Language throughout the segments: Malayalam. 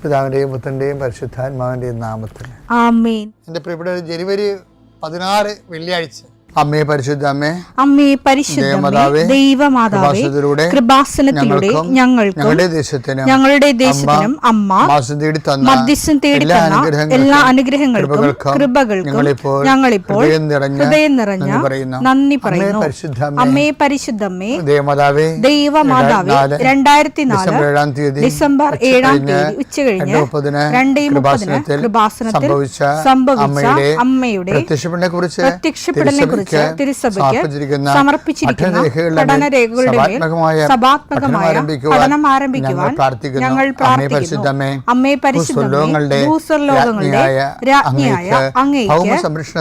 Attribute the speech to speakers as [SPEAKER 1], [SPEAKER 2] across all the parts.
[SPEAKER 1] പിതാവിൻ്റെയും പുത്രൻ്റെയും പരിശുദ്ധാത്മാവിൻ്റെയും നാമത്തിൽ
[SPEAKER 2] ആമേൻ.
[SPEAKER 1] എൻ്റെ പ്രിയപ്പെട്ട ജനുവരി 16 വെള്ളിയാഴ്ച, അമ്മേ പരിശുദ്ധ അമ്മേ,
[SPEAKER 2] അമ്മേ പരിശുദ്ധമേ, ദൈവമാതാവേ, കൃപാസനത്തിലൂടെ ഞങ്ങൾക്കും ഞങ്ങളുടെ ദേശത്തിനും അമ്മ മധ്യസ്ഥം തേടി തന്ന എല്ലാ അനുഗ്രഹങ്ങൾക്കും കൃപകൾക്കും ഞങ്ങളിപ്പോൾ ഹൃദയം നിറഞ്ഞ നന്ദി പറയുന്നു. അമ്മേ പരിശുദ്ധമേ, ദൈവമാതാവേ, 2004 ഡിസംബർ 7 ഉച്ചകഴിഞ്ഞ് 2:30 കൃപാസനത്തിൽ സംഭവിച്ച അമ്മയുടെ പ്രത്യക്ഷപ്പെടലിനെ കുറിച്ച് തിരുസഭയ്ക്ക് സമർപ്പിച്ചിരിക്കുന്ന പഠനരേഖകളുടെ മേൽ സഭാത്മകമായ പഠനം ആരംഭിക്കുവാൻ ഞങ്ങൾ പ്രാർത്ഥിക്കുന്നു. അമ്മേ പരിശുദ്ധമേ, ഭൂസ്വർലോകങ്ങളുടെ രാജ്ഞിയായ അങ്ങേയ്ക്ക്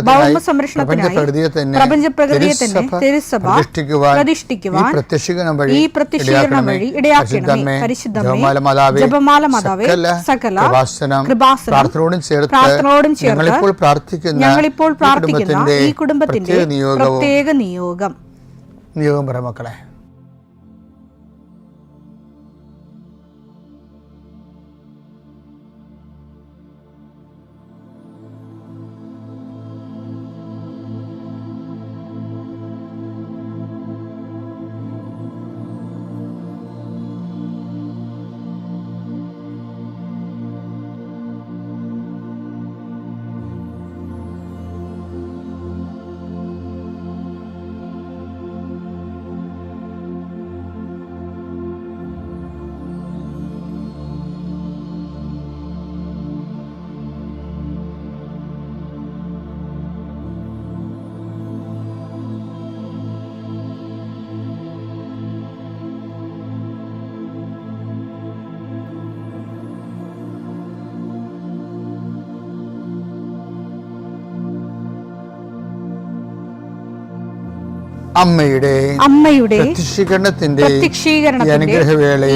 [SPEAKER 2] ഭൗമസംരക്ഷണത്തിനായി പ്രപഞ്ചപ്രകൃതിയെ തന്നെ തിരുസഭ പ്രതിഷ്ഠിക്കുവാൻ ഈ പ്രത്യക്ഷീകരണം വഴി ഇടയാക്കണമേ. പരിശുദ്ധമേ, ജപമാല മാതാവേ, സകല കൃപാസനം പ്രാർത്ഥനയോടും ചേർത്ത് ഞങ്ങളിപ്പോൾ പ്രാർത്ഥിക്കുന്ന ഈ കുടുംബത്തിന്റെ പ്രത്യേക നിയോഗം
[SPEAKER 1] പറ മക്കളെ.
[SPEAKER 2] അമ്മയുടെ
[SPEAKER 1] പ്രത്യക്ഷീകരണത്തിന്റെ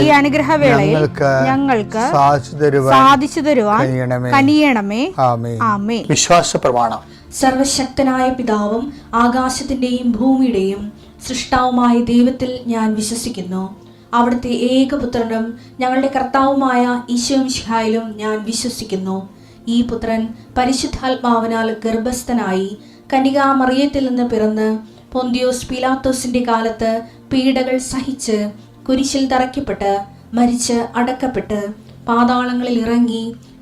[SPEAKER 2] ഈ അനുഗ്രഹവേളയിൽ ഞങ്ങൾക്ക് സാധിച്ചു തരുവാൻ കനിയണമേ. ആമേൻ.
[SPEAKER 1] വിശ്വാസ പ്രമാണം.
[SPEAKER 3] സർവശക്തനായ പിതാവും ആകാശത്തിന്റെയും ഭൂമിയുടെയും സൃഷ്ടാവുമായ ദൈവത്തിൽ ഞാൻ വിശ്വസിക്കുന്നു. അവിടുത്തെ ഏകപുത്രനും ഞങ്ങളുടെ കർത്താവുമായ ഈശോമിശിഹായിലും ഞാൻ വിശ്വസിക്കുന്നു. ഈ പുത്രൻ പരിശുദ്ധാത്മാവിനാൽ ഗർഭസ്ഥനായി കന്യകാമറിയത്തിൽ നിന്ന് പിറന്ന് പൊന്തിയോസ് പീലാത്തോസിന്റെ കാലത്ത് പീഡകൾ സഹിച്ച് കുരിശിൽ തറയ്ക്കപ്പെട്ട് മരിച്ച് അടക്കപ്പെട്ട് പാതാളങ്ങളിൽ ഇറങ്ങി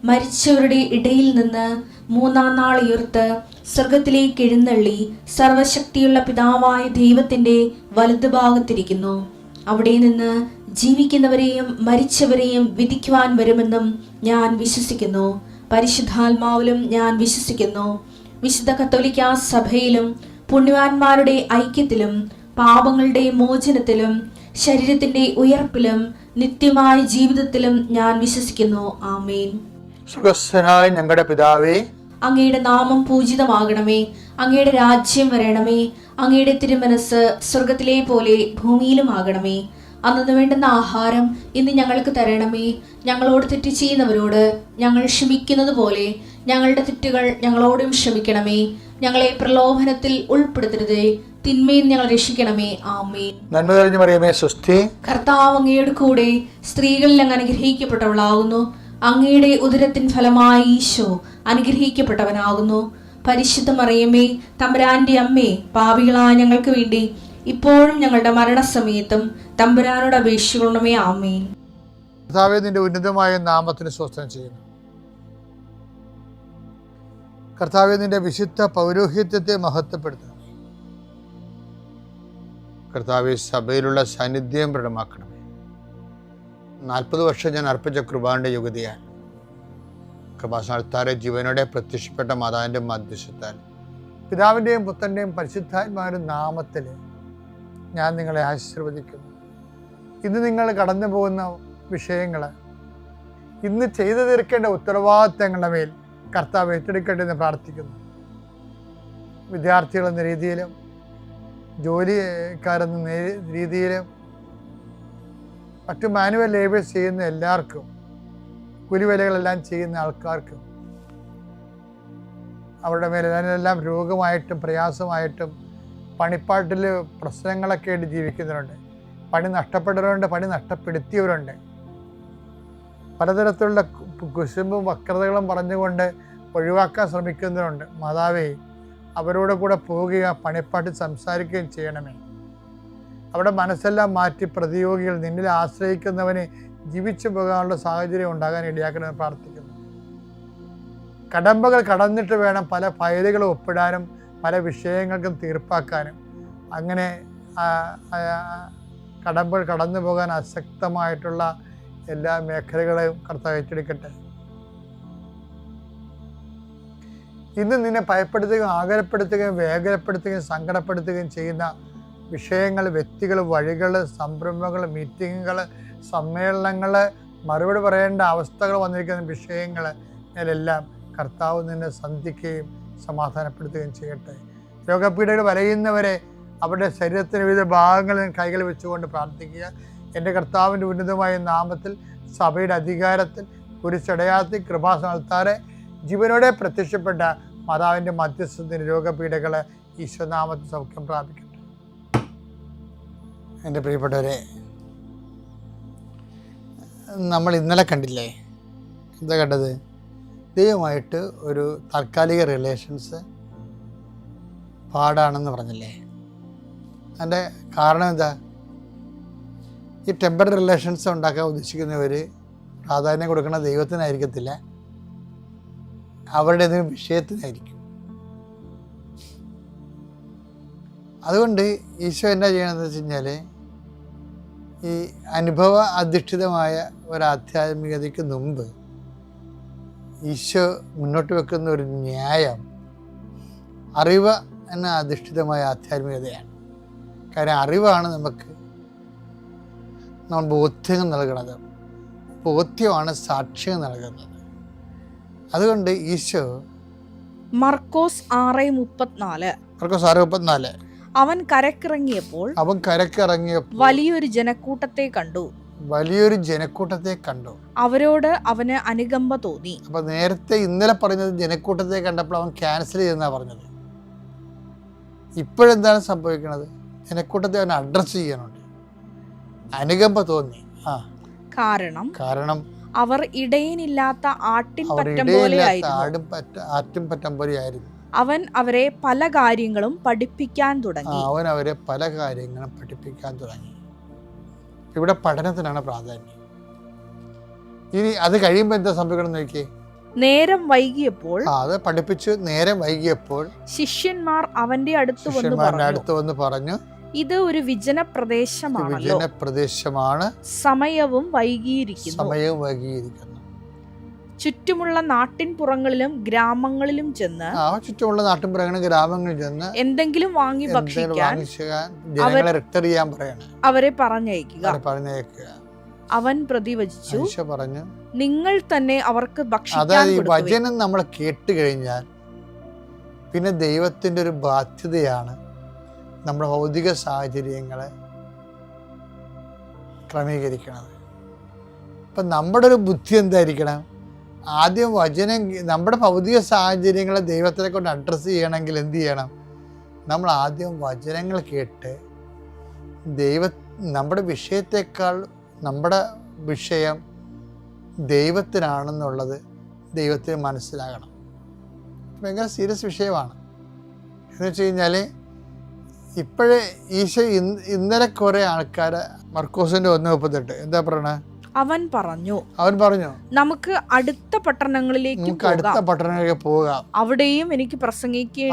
[SPEAKER 3] മരിച്ചവരുടെ ഇടയിൽ നിന്ന് 3-ാം നാൾ ഉയർത്ത് സ്വർഗത്തിലേക്ക് എഴുന്നള്ളി സർവശക്തിയുള്ള പിതാവായ ദൈവത്തിന്റെ വലതുഭാഗത്തിരിക്കുന്നു. അവിടെ നിന്ന് ജീവിക്കുന്നവരെയും മരിച്ചവരെയും വിധിക്കുവാൻ വരുമെന്നും ഞാൻ വിശ്വസിക്കുന്നു. പരിശുദ്ധാത്മാവിലും ഞാൻ വിശ്വസിക്കുന്നു. വിശുദ്ധ കത്തോലിക്കാ സഭയിലും പുണ്യവാന്മാരുടെ ഐക്യത്തിലും പാപങ്ങളുടെ മോചനത്തിലും ശരീരത്തിന്റെ ഉയർപ്പിലും നിത്യമായ ജീവിതത്തിലും ഞാൻ വിശ്വസിക്കുന്നു. ആമേൻ.
[SPEAKER 1] സ്വർഗ്ഗസ്ഥനായ ഞങ്ങളുടെ പിതാവേ,
[SPEAKER 3] അങ്ങയുടെ നാമം പൂജിതമാകണമേ. അങ്ങയുടെ രാജ്യം വരണമേ. അങ്ങയുടെ തിരുമനസ് സ്വർഗത്തിലെ പോലെ ഭൂമിയിലും ആകണമേ. അന്നു വേണ്ടുന്ന ആഹാരം ഇന്ന് ഞങ്ങൾക്ക് തരണമേ. ഞങ്ങളോട് തെറ്റ് ചെയ്യുന്നവരോട് ഞങ്ങൾ ക്ഷമിക്കുന്നത് പോലെ ഞങ്ങളുടെ തെറ്റുകൾ ഞങ്ങളോടും ക്ഷമിക്കണമേ. ഞങ്ങളെ പ്രലോഭനത്തിൽ ഉൾപ്പെടുത്തരുതേ, തിന്മയിൽ ഞങ്ങൾ രക്ഷിക്കണമേ. ആമേൻ.
[SPEAKER 1] നന്മ നിറഞ്ഞ മറിയമേ, സ്വസ്തി.
[SPEAKER 3] കർത്താവ് അങ്ങയുടെ കൂടെ സ്ത്രീകളിൽ അങ്ങ് അനുഗ്രഹിക്കപ്പെട്ടവളാകുന്നു. അങ്ങയുടെ ഉദരത്തിൻ ഫലമായി ഈശോ അനുഗ്രഹിക്കപ്പെട്ടവനാകുന്നു. പരിശുദ്ധ മറിയമേ, തമ്പുരാന്റെ അമ്മേ, പാപികളായ ഞങ്ങൾക്ക് വേണ്ടി ഇപ്പോഴും ഞങ്ങളുടെ മരണസമയത്തും തമ്പുരാനോട് അപേക്ഷിക്കണമേ. ആമേൻ.
[SPEAKER 1] കർത്താവേ, നിന്റെ ഉന്നതമായ നാമത്തിന് സ്വസ്ത്രം ചെയ്യുന്നു. കർത്താവേ, നിന്റെ വിശുദ്ധ പൗരോഹിത്യത്തെ മഹത്വപ്പെടുത്തണം. കർത്താവേ, സഭയിലുള്ള സാന്നിധ്യം പ്രകടമാക്കണമേ. 40 വർഷം ഞാൻ അർപ്പിച്ച കൃപാന്റെ യുഗതിയാണ്. കൃപാസനത്താരെ ജീവനോടെ പ്രത്യക്ഷപ്പെട്ട മാതാവിന്റെ മധ്യസ്ഥത്താൽ പിതാവിൻ്റെയും പുത്രൻ്റെയും പരിശുദ്ധാത്മാവിൻ്റെ നാമത്തിൽ ഞാൻ നിങ്ങളെ ആശീർവദിക്കുന്നു. ഇന്ന് നിങ്ങൾ കടന്നു പോകുന്ന വിഷയങ്ങൾ, ഇന്ന് ചെയ്തു തീർക്കേണ്ട ഉത്തരവാദിത്തങ്ങളുടെ മേൽ കർത്താവ് ഏറ്റെടുക്കട്ടെ എന്ന് പ്രാർത്ഥിക്കുന്നു. വിദ്യാർത്ഥികളെന്ന രീതിയിലും ജോലിക്കാരെന്ന രീതിയിലും മറ്റു മാനുവൽ ലേബേഴ്സ് ചെയ്യുന്ന എല്ലാവർക്കും, കൂലിവേലകളെല്ലാം ചെയ്യുന്ന ആൾക്കാർക്കും അവരുടെ മേലെല്ലാം രോഗമായിട്ടും പ്രയാസമായിട്ടും പണിപ്പാട്ടിൽ പ്രശ്നങ്ങളൊക്കെ ആയിട്ട് ജീവിക്കുന്നവരുണ്ട്. പണി നഷ്ടപ്പെട്ടവരുണ്ട്, പണി നഷ്ടപ്പെടുത്തിയവരുണ്ട്. പലതരത്തിലുള്ള കുശുമ്പും വക്രതകളും പറഞ്ഞുകൊണ്ട് ഒഴിവാക്കാൻ ശ്രമിക്കുന്നവരുണ്ട്. മാതാവേ, അവരോട് കൂടെ പോവുകയോ പണിപ്പാട്ടി സംസാരിക്കുകയും ചെയ്യണമേ. അവിടെ മനസ്സെല്ലാം മാറ്റി പ്രതിയോഗികൾ നിന്നിൽ ആശ്രയിക്കുന്നവന് ജീവിച്ചു പോകാനുള്ള സാഹചര്യം ഉണ്ടാകാൻ ഇടയാക്കണമെന്ന് പ്രാർത്ഥിക്കുന്നു. കടമ്പകൾ കടന്നിട്ട് വേണം പല ഫയലുകളും ഒപ്പിടാനും പല വിഷയങ്ങൾക്കും തീർപ്പാക്കാനും. അങ്ങനെ കടമ്പകൾ കടന്നു പോകാൻ അശക്തമായിട്ടുള്ള എല്ലാ മേഖലകളെയും കർത്താവ് ഏറ്റെടുക്കട്ടെ. ഇന്ന് നിന്നെ ഭയപ്പെടുത്തുകയും ആകുലപ്പെടുത്തുകയും വേഗപ്പെടുത്തുകയും സങ്കടപ്പെടുത്തുകയും ചെയ്യുന്ന വിഷയങ്ങൾ, വ്യക്തികൾ, വഴികൾ, സംരംഭങ്ങൾ, മീറ്റിങ്ങുകൾ, സമ്മേളനങ്ങൾ, മറുപടി പറയേണ്ട അവസ്ഥകൾ വന്നിരിക്കുന്ന വിഷയങ്ങൾ ഇതിലെല്ലാം കർത്താവ് നിന്നെ സന്ധിക്കുകയും സമാധാനപ്പെടുത്തുകയും ചെയ്യട്ടെ. രോഗപീഠകൾ വലയുന്നവരെ അവരുടെ ശരീരത്തിന് വിവിധ ഭാഗങ്ങളിൽ കൈകൾ വെച്ചുകൊണ്ട് പ്രാർത്ഥിക്കുക. എൻ്റെ കർത്താവിൻ്റെ ഉന്നതമായ നാമത്തിൽ സഭയുടെ അധികാരത്തിൽ കുരിശടയാത്തി കൃപാസനത്താറെ ജീവനോടെ പ്രത്യക്ഷപ്പെട്ട മാതാവിൻ്റെ മധ്യസ്ഥത്തിന് രോഗപീഠകൾ ഈശ്വരനാമത്തിൽ സൗഖ്യം പ്രാപിക്കട്ടെ. എൻ്റെ പ്രിയപ്പെട്ടവരെ, നമ്മൾ ഇന്നലെ കണ്ടില്ലേ, എന്താ കണ്ടത്? ദൈവമായിട്ട് ഒരു താൽക്കാലിക റിലേഷൻസ് പാടാണെന്ന് പറഞ്ഞില്ലേ? അതിൻ്റെ കാരണം എന്താ? ഈ ടെമ്പററി റിലേഷൻസ് ഉണ്ടാക്കാൻ ഉദ്ദേശിക്കുന്നവർ പ്രാധാന്യം കൊടുക്കുന്ന ദൈവത്തിനായിരിക്കത്തില്ല, അവരുടെ ഏതെങ്കിലും വിഷയത്തിനായിരിക്കും. അതുകൊണ്ട് ഈശോ എന്നാ ചെയ്യണമെന്ന് വെച്ച് കഴിഞ്ഞാൽ, ഈ അനുഭവ അധിഷ്ഠിതമായ ഒരു ആധ്യാത്മികതയ്ക്ക് മുമ്പ് ഈശോ മുന്നോട്ട് വെക്കുന്ന ഒരു ന്യായം അറിവ് എന്ന അധിഷ്ഠിതമായ ആധ്യാത്മികതയാണ്. കാര്യം അറിവാണ് നമ്മൾ ബോധ്യം നൽകുന്നത്, ബോധ്യമാണ് സാക്ഷ്യം നൽകുന്നത്. അതുകൊണ്ട് ഈശോ
[SPEAKER 2] മർക്കോസ്
[SPEAKER 1] 6:34
[SPEAKER 2] അവൻ കരക്കിറങ്ങിയപ്പോൾ വലിയൊരു ജനക്കൂട്ടത്തെ കണ്ടു. അവരോട് അവന് അനുകമ്പ തോന്നി.
[SPEAKER 1] അപ്പൊ നേരത്തെ ഇന്നലെ പറഞ്ഞത് ജനക്കൂട്ടത്തെ കണ്ടപ്പോൾ അവൻ ക്യാൻസൽ ചെയ്തെന്നാ പറഞ്ഞത്. ഇപ്പോഴെന്താണ് സംഭവിക്കുന്നത്? ജനക്കൂട്ടത്തെ അവൻ അഡ്രസ് ചെയ്യാനുണ്ട്, അനുകമ്പ തോന്നി. കാരണം
[SPEAKER 2] അവർ ഇടയനില്ലാത്ത ആട്ടിൻ പറ്റം പോലെയായിരുന്നു. അവൻ അവരെ പല കാര്യങ്ങളും പഠിപ്പിക്കാൻ തുടങ്ങി.
[SPEAKER 1] ഇവിടെ പഠനത്തിനാണ് പ്രാധാന്യം. ഇനി അത് കഴിയുമ്പോൾ എന്താ സംഭവിക്കണം നോക്കിയേ.
[SPEAKER 2] നേരം വൈകിയപ്പോൾ ശിഷ്യന്മാർ അവന്റെ അടുത്ത് വന്ന് പറഞ്ഞു, ഇത് ഒരു വിജന പ്രദേശമാണ്, സമയവും വൈകിയിരിക്കുന്നു. ചുറ്റുമുള്ള നാട്ടിൻപുറങ്ങളിലും ഗ്രാമങ്ങളിലും ചെന്ന് എന്തെങ്കിലും വാങ്ങി ഭക്ഷിക്കാൻ അവരെ പറഞ്ഞയക്കുക. അവൻ പ്രതിവചിച്ചു, നിങ്ങൾ തന്നെ അവർക്ക് ഭക്ഷിക്കാൻ കൊടുക്കുവിൻ.
[SPEAKER 1] വചനം നമ്മൾ കേട്ട് കഴിഞ്ഞാൽ പിന്നെ ദൈവത്തിൻ്റെ ഒരു ബാധ്യതയാണ് നമ്മുടെ ഭൗതിക സാഹചര്യങ്ങളെ ക്രമീകരിക്കുന്നത്. അപ്പം നമ്മുടെ ഒരു ബുദ്ധി എന്തായിരിക്കണം? ആദ്യം വചനം, നമ്മുടെ ഭൗതിക സാഹചര്യങ്ങളെ ദൈവത്തിനെ കൊണ്ട് അഡ്രസ്സ് ചെയ്യണമെങ്കിൽ എന്ത് ചെയ്യണം? നമ്മൾ ആദ്യം വചനങ്ങൾ കേട്ട് നമ്മുടെ വിഷയത്തെക്കാൾ നമ്മുടെ വിഷയം ദൈവത്തിനാണെന്നുള്ളത് ദൈവത്തിന് മനസ്സിലാകണം. ഭയങ്കര സീരിയസ് വിഷയമാണ്. എന്ന് വെച്ച് കഴിഞ്ഞാൽ ഇപ്പോഴേ ഈശോ ഇന്നലെ കുറേ ആൾക്കാരെ മർക്കോസിന്റെ 1:38 എന്താ പറയണേ?
[SPEAKER 2] അവൻ പറഞ്ഞു
[SPEAKER 3] നമുക്ക് അടുത്ത പട്ടണങ്ങളിലേക്ക്
[SPEAKER 1] പോകാം,
[SPEAKER 3] അവിടെയും എനിക്ക് പ്രസംഗിക്കാം.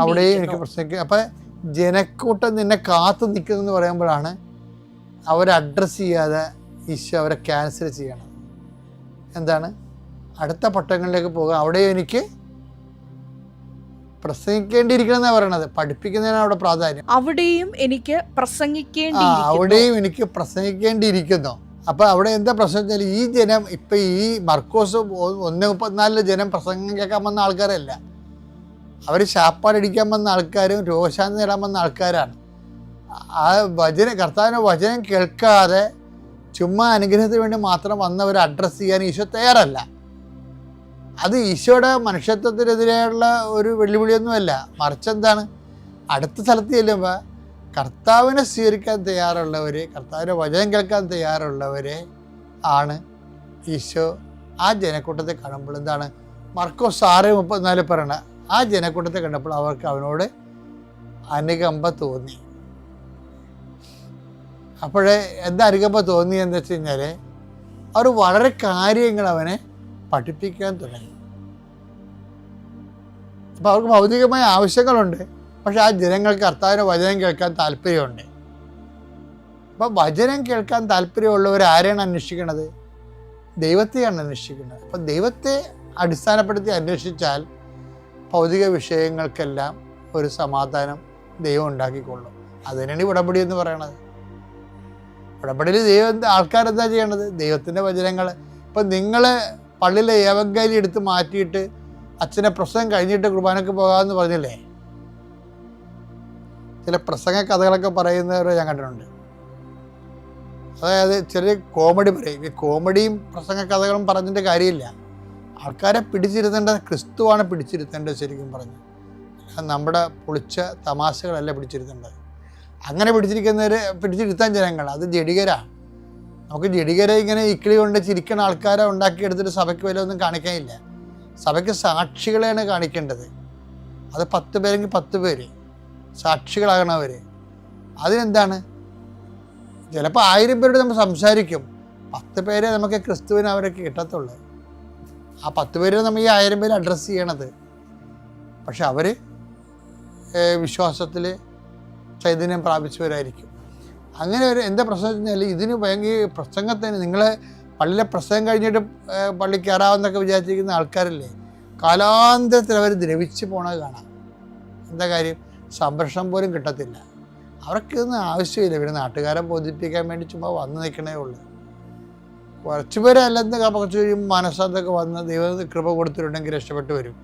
[SPEAKER 1] അപ്പൊ ജനക്കൂട്ടം നിന്നെ കാത്തു നിൽക്കുന്നു പറയുമ്പോഴാണ് അവരെ അഡ്രസ്സ് ചെയ്യാതെ ഈശോ അവരെ ക്യാൻസൽ ചെയ്യണം. എന്താണ്? അടുത്ത പട്ടണങ്ങളിലേക്ക് പോകാം, അവിടെയും എനിക്ക് പ്രസംഗിക്കേണ്ടിയിരിക്കണം എന്നാണ് പറയണത്. പഠിപ്പിക്കുന്നതിനാണ് അവിടെ പ്രാധാന്യം.
[SPEAKER 3] അവിടെയും എനിക്ക്
[SPEAKER 1] പ്രസംഗിക്കേണ്ടിയിരിക്കുന്നു. അപ്പൊ അവിടെ എന്താ പ്രശ്നം വെച്ചാൽ, ഈ ജനം ഇപ്പൊ ഈ മർക്കോസ് 1:34 ജനം പ്രസംഗം കേൾക്കാൻ വന്ന ആൾക്കാരല്ല, അവർ ശാപ്പാടടിക്കാൻ വന്ന ആൾക്കാരും രോഗശാന്തി നേടാൻ വന്ന ആൾക്കാരാണ്. ആ കർത്താവിന്റെ വചനം കേൾക്കാതെ ചുമ്മാ അനുഗ്രഹത്തിന് വേണ്ടി മാത്രം വന്നവർ അഡ്രസ്സ് ചെയ്യാൻ ഈശോ തയ്യാറല്ല. അത് ഈശോയുടെ മനുഷ്യത്വത്തിനെതിരെയുള്ള ഒരു വെല്ലുവിളിയൊന്നുമല്ല, മറിച്ച് എന്താണ്, അടുത്ത സ്ഥലത്ത് ചെല്ലുമ്പോൾ കർത്താവിനെ സ്വീകരിക്കാൻ തയ്യാറുള്ളവർ, കർത്താവിൻ്റെ വചനം കേൾക്കാൻ തയ്യാറുള്ളവരെ ആണ് ഈശോ ആ ജനക്കൂട്ടത്തെ കാണുമ്പോൾ എന്താണ് മർക്കോസ് 6:34 പറയണ, ആ ജനക്കൂട്ടത്തെ കണ്ടപ്പോൾ അവർക്ക് അവനോട് അനുകമ്പ തോന്നി. അപ്പോഴേ എന്താ അനുകമ്പ തോന്നിയെന്ന് വെച്ച് കഴിഞ്ഞാൽ അവർ വളരെ കാര്യങ്ങൾ അവനെ പഠിപ്പിക്കാൻ തുടങ്ങി. അപ്പോൾ അവർക്ക് ഭൗതികമായ ആവശ്യങ്ങളുണ്ട്, പക്ഷെ ആ ജനങ്ങൾക്ക് കർത്താവിൻ്റെ വചനം കേൾക്കാൻ താല്പര്യമുണ്ട്. അപ്പം വചനം കേൾക്കാൻ താല്പര്യമുള്ളവർ ആരെയാണ് അന്വേഷിക്കുന്നത്? ദൈവത്തെയാണ് അന്വേഷിക്കുന്നത്. അപ്പം ദൈവത്തെ അടിസ്ഥാനപ്പെടുത്തി അന്വേഷിച്ചാൽ ഭൗതിക വിഷയങ്ങൾക്കെല്ലാം ഒരു സമാധാനം ദൈവം ഉണ്ടാക്കിക്കൊള്ളും. അതിനാണ് ഉടമ്പടി എന്ന് പറയണത്. ഉടമ്പടിയിൽ ആൾക്കാരെന്താ ചെയ്യേണ്ടത്? ദൈവത്തിൻ്റെ വചനങ്ങൾ. ഇപ്പം നിങ്ങൾ പള്ളിയിലെ ഏവങ്കലി എടുത്ത് മാറ്റിയിട്ട് അച്ഛനെ പ്രസംഗം കഴിഞ്ഞിട്ട് കുർബാനയ്ക്ക് പോകാമെന്ന് പറഞ്ഞില്ലേ? ചില പ്രസംഗ കഥകളൊക്കെ പറയുന്നവരെ ഞാൻ കണ്ടിട്ടുണ്ട്. അതായത് ചില കോമഡി പറയും. ഈ കോമഡിയും പ്രസംഗ കഥകളും പറഞ്ഞിട്ട് കാര്യമില്ല. ആൾക്കാരെ പിടിച്ചിരുത്തേണ്ടത് ക്രിസ്തുവാണ് പിടിച്ചിരുത്തേണ്ടത്. ശരിക്കും പറഞ്ഞു നമ്മുടെ പൊളിച്ച തമാശകളല്ല പിടിച്ചിരുത്തേണ്ടത്. അങ്ങനെ പിടിച്ചിരുത്താൻ ജനങ്ങൾ അത് ജഡികരാണ്. നമുക്ക് ജഡികരെ ഇങ്ങനെ ഇക്കിളി കൊണ്ട് ചിരിക്കുന്ന ആൾക്കാരെ ഉണ്ടാക്കിയെടുത്തിട്ട് സഭയ്ക്ക് വില ഒന്നും കാണിക്കാനില്ല. സഭയ്ക്ക് സാക്ഷികളെയാണ് കാണിക്കേണ്ടത്. അത് 10 പേരെങ്കിൽ 10 പേര് സാക്ഷികളാകണവർ. അതിനെന്താണ്? ചിലപ്പോൾ 1000 പേരോട് നമ്മൾ സംസാരിക്കും, 10 പേരെ നമുക്ക് ക്രിസ്തുവിന് അവരൊക്കെ കിട്ടത്തുള്ളൂ. ആ 10 പേര് നമ്മൾ ഈ 1000 പേര് അഡ്രസ്സ് ചെയ്യണത്. പക്ഷെ അവർ വിശ്വാസത്തിൽ ചൈതന്യം പ്രാപിച്ചവരായിരിക്കും. അങ്ങനെ ഒരു എന്താ പ്രശ്നം വെച്ച് കഴിഞ്ഞാൽ ഇതിന് ഭയങ്കര പ്രസംഗത്തിന് നിങ്ങൾ പള്ളിയിലെ പ്രസംഗം കഴിഞ്ഞിട്ട് പള്ളി കയറാമെന്നൊക്കെ വിചാരിച്ചിരിക്കുന്ന ആൾക്കാരല്ലേ, കാലാന്തരത്തിൽ അവർ ദ്രവിച്ച് പോണത് കാണാം. എന്താ കാര്യം? സംരക്ഷണം പോലും കിട്ടത്തില്ല. അവർക്കൊന്നും ആവശ്യമില്ല. ഇവർ നാട്ടുകാരെ ബോധിപ്പിക്കാൻ വേണ്ടി ചുമ്മാ വന്ന് നിൽക്കണേ ഉള്ളൂ. കുറച്ച് പേര് അല്ലെന്ന് കുറച്ച് കഴിയുമ്പോൾ മനസ്സാന്തൊക്കെ വന്ന് ദൈവം കൃപ കൊടുത്തിട്ടുണ്ടെങ്കിൽ രക്ഷപ്പെട്ട് വരും.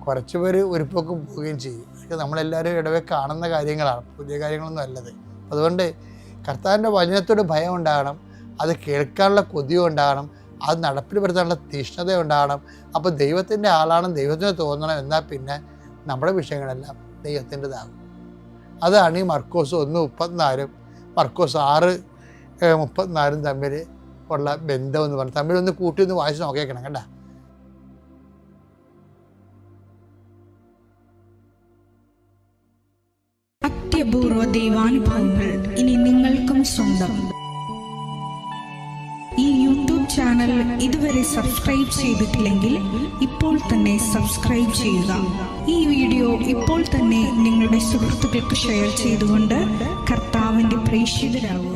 [SPEAKER 1] കുറച്ച് പേര് ഒരുപ്പൊക്കെ പോവുകയും ചെയ്യും. അതൊക്കെ നമ്മളെല്ലാവരും ഇടവേ കാണുന്ന കാര്യങ്ങളാണ്, പുതിയ കാര്യങ്ങളൊന്നും അല്ലത്. അതുകൊണ്ട് കർത്താവിൻ്റെ വചനത്തോട് ഭയം ഉണ്ടാകണം, അത് കേൾക്കാനുള്ള കൊതി ഉണ്ടാകണം, അത് നടപ്പിൽ വരുത്താനുള്ള തീഷ്ണത ഉണ്ടാകണം. അപ്പോൾ ദൈവത്തിൻ്റെ ആളാണ് ദൈവത്തിന് തോന്നണം. എന്നാൽ പിന്നെ നമ്മുടെ വിഷയങ്ങളെല്ലാം ദൈവത്തിൻ്റെതാകും. അതാണ് ഈ മർക്കോസ് 1:34 മർക്കോസ് 6:34 തമ്മിൽ ഉള്ള ബന്ധം എന്ന് പറഞ്ഞാൽ തമ്മിലൊന്ന് കൂട്ടി ഒന്ന് വായിച്ച് നോക്കിയേക്കണം കേട്ടോ.
[SPEAKER 4] അത്യപൂർവ ദൈവാനുഭവങ്ങൾ ഇനി നിങ്ങൾക്കും സ്വന്തം. ഈ യൂട്യൂബ് ചാനൽ ഇതുവരെ സബ്സ്ക്രൈബ് ചെയ്തിട്ടില്ലെങ്കിൽ ഇപ്പോൾ തന്നെ സബ്സ്ക്രൈബ് ചെയ്യുക. ഈ വീഡിയോ ഇപ്പോൾ തന്നെ നിങ്ങളുടെ സുഹൃത്തുക്കൾക്ക് ഷെയർ ചെയ്തുകൊണ്ട് കർത്താവിൻ്റെ പ്രേക്ഷിതരാകുക.